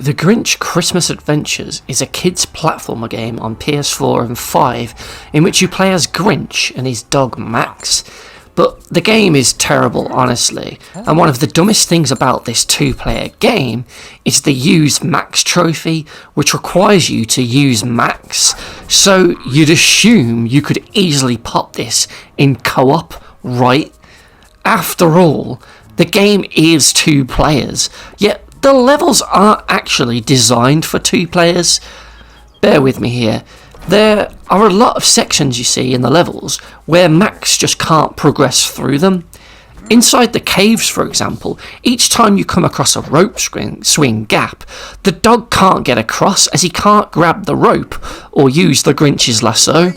The Grinch Christmas Adventures is a kids' platformer game on PS4 and 5 in which you play as Grinch and his dog Max. But the game is terrible, honestly, and one of the dumbest things about this two-player game is the Use Max trophy, which requires you to use Max, so you'd assume you could easily pop this in co-op, right? After all, the game is two players, yet the levels aren't actually designed for two players. Bear with me here. There are a lot of sections you see in the levels where Max just can't progress through them. Inside the caves, for example, each time you come across a rope swing gap, the dog can't get across as he can't grab the rope or use the Grinch's lasso.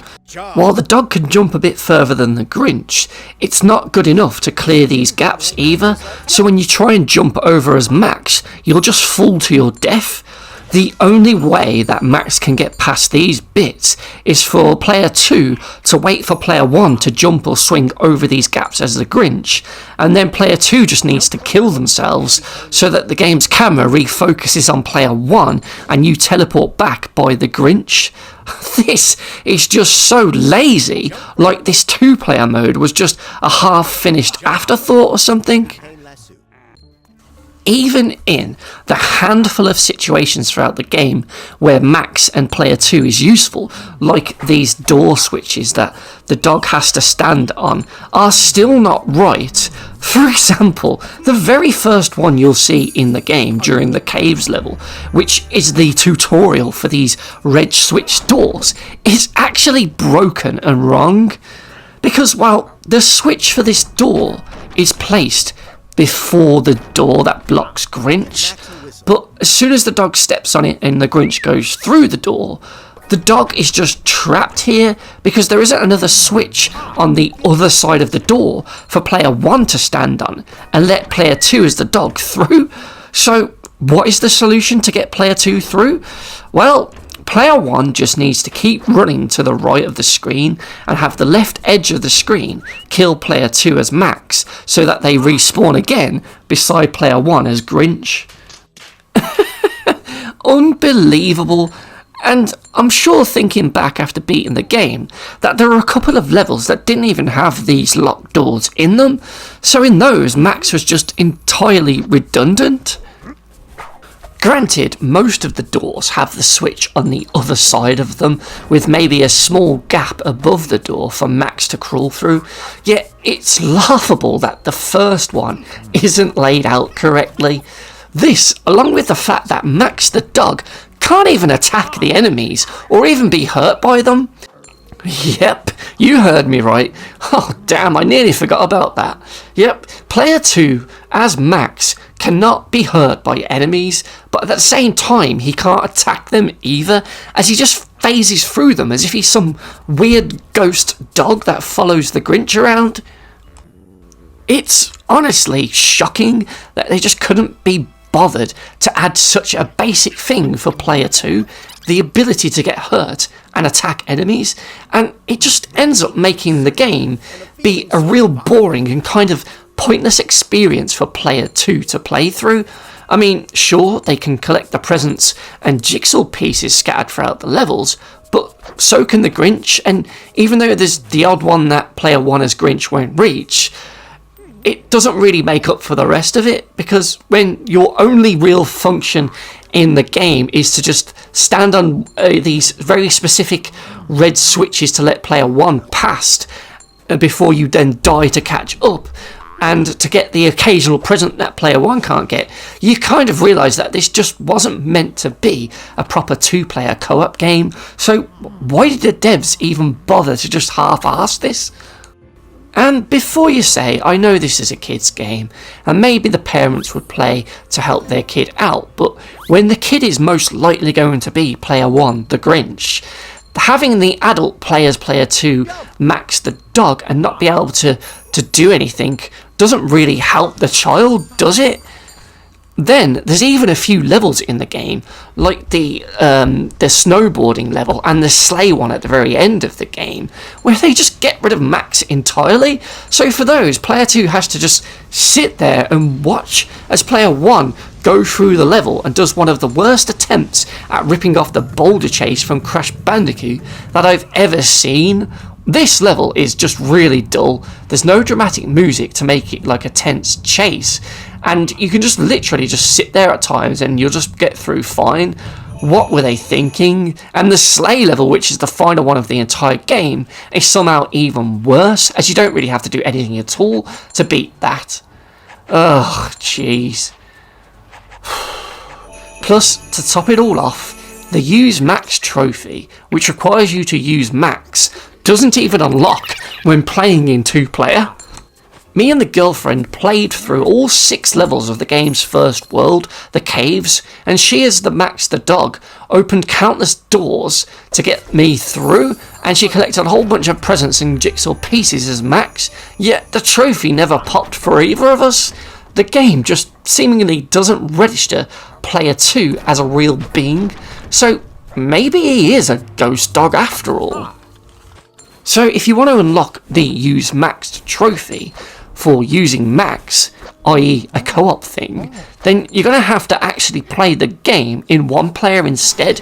While the dog can jump a bit further than the Grinch, it's not good enough to clear these gaps either, so when you try and jump over as Max, you'll just fall to your death. The only way that Max can get past these bits is for player 2 to wait for player 1 to jump or swing over these gaps as the Grinch, and then player 2 just needs to kill themselves so that the game's camera refocuses on player 1 and you teleport back by the Grinch. This is just so lazy, like this two-player mode was just a half-finished afterthought or something. Even in the handful of situations throughout the game where Max and player 2 is useful, like these door switches that the dog has to stand on, are still not right. For example, the very first one you'll see in the game during the caves level, which is the tutorial for these red switch doors, is actually broken and wrong. Because while the switch for this door is placed before the door that blocks Grinch, but as soon as the dog steps on it and the Grinch goes through the door, the dog is just trapped here because there isn't another switch on the other side of the door for player 1 to stand on and let player 2 as the dog through. So what is the solution to get player 2 through? Well, player 1 just needs to keep running to the right of the screen and have the left edge of the screen kill player 2 as Max so that they respawn again beside player 1 as Grinch. Unbelievable. And I'm sure, thinking back after beating the game, that there are a couple of levels that didn't even have these locked doors in them, so in those Max was just entirely redundant. Granted, most of the doors have the switch on the other side of them, with maybe a small gap above the door for Max to crawl through, yet it's laughable that the first one isn't laid out correctly. This, along with the fact that Max the dog can't even attack the enemies or even be hurt by them. Yep, you heard me right. Oh damn, I nearly forgot about that. Yep, player 2 as Max cannot be hurt by enemies, but at the same time he can't attack them either, as he just phases through them as if he's some weird ghost dog that follows the Grinch around. It's honestly shocking that they just couldn't be bothered to add such a basic thing for player 2, the ability to get hurt and attack enemies, and it just ends up making the game be a real boring and kind of pointless experience for player 2 to play through. I mean, sure, they can collect the presents and jigsaw pieces scattered throughout the levels, but so can the Grinch, and even though there's the odd one that player 1 as Grinch won't reach, it doesn't really make up for the rest of it, because when your only real function in the game is to just stand on these very specific red switches to let player 1 past before you then die to catch up, and to get the occasional present that player 1 can't get, you kind of realise that this just wasn't meant to be a proper two-player co-op game. So why did the devs even bother to just half-arse this? And before you say, I know this is a kid's game, and maybe the parents would play to help their kid out, but when the kid is most likely going to be player 1, the Grinch, having the adult play as player 2, Max the dog, and not be able to do anything doesn't really help the child, does it? Then there's even a few levels in the game, like the snowboarding level and the sleigh one at the very end of the game, where they just get rid of Max entirely. So for those, player 2 has to just sit there and watch as player 1 go through the level and does one of the worst attempts at ripping off the boulder chase from Crash Bandicoot that I've ever seen. This level is just really dull. There's no dramatic music to make it like a tense chase, and you can just literally just sit there at times and you'll just get through fine. What were they thinking? And the sleigh level, which is the final one of the entire game, is somehow even worse, as you don't really have to do anything at all to beat that. Ugh, jeez. Plus, to top it all off, the Use Max trophy, which requires you to use Max, doesn't even unlock when playing in 2-player. Me and the girlfriend played through all 6 levels of the game's first world, the caves, and she, as the Max the dog, opened countless doors to get me through, and she collected a whole bunch of presents and jigsaw pieces as Max, yet the trophy never popped for either of us. The game just seemingly doesn't register player 2 as a real being, so maybe he is a ghost dog after all. So if you want to unlock the Use Max trophy for using Max, i.e. a co-op thing, then you're going to have to actually play the game in 1 player instead.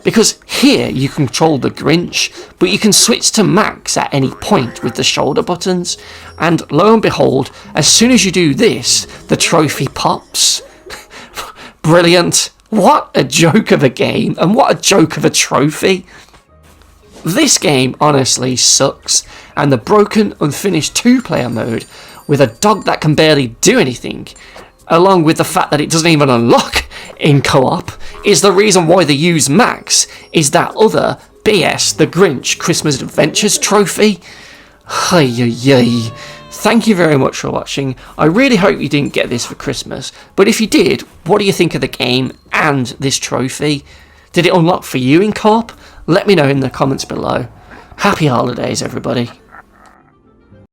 Because here you control the Grinch, but you can switch to Max at any point with the shoulder buttons, and lo and behold, as soon as you do this, the trophy pops. Brilliant. What a joke of a game, and what a joke of a trophy. This game honestly sucks, and the broken, unfinished 2-player mode with a dog that can barely do anything, along with the fact that it doesn't even unlock in co-op, is the reason why the Use Max is that other BS, the Grinch Christmas Adventures trophy. Thank you very much for watching. I really hope you didn't get this for Christmas, but if you did, what do you think of the game and this trophy? Did it unlock for you in co-op? Let me know in the comments below. Happy holidays, everybody.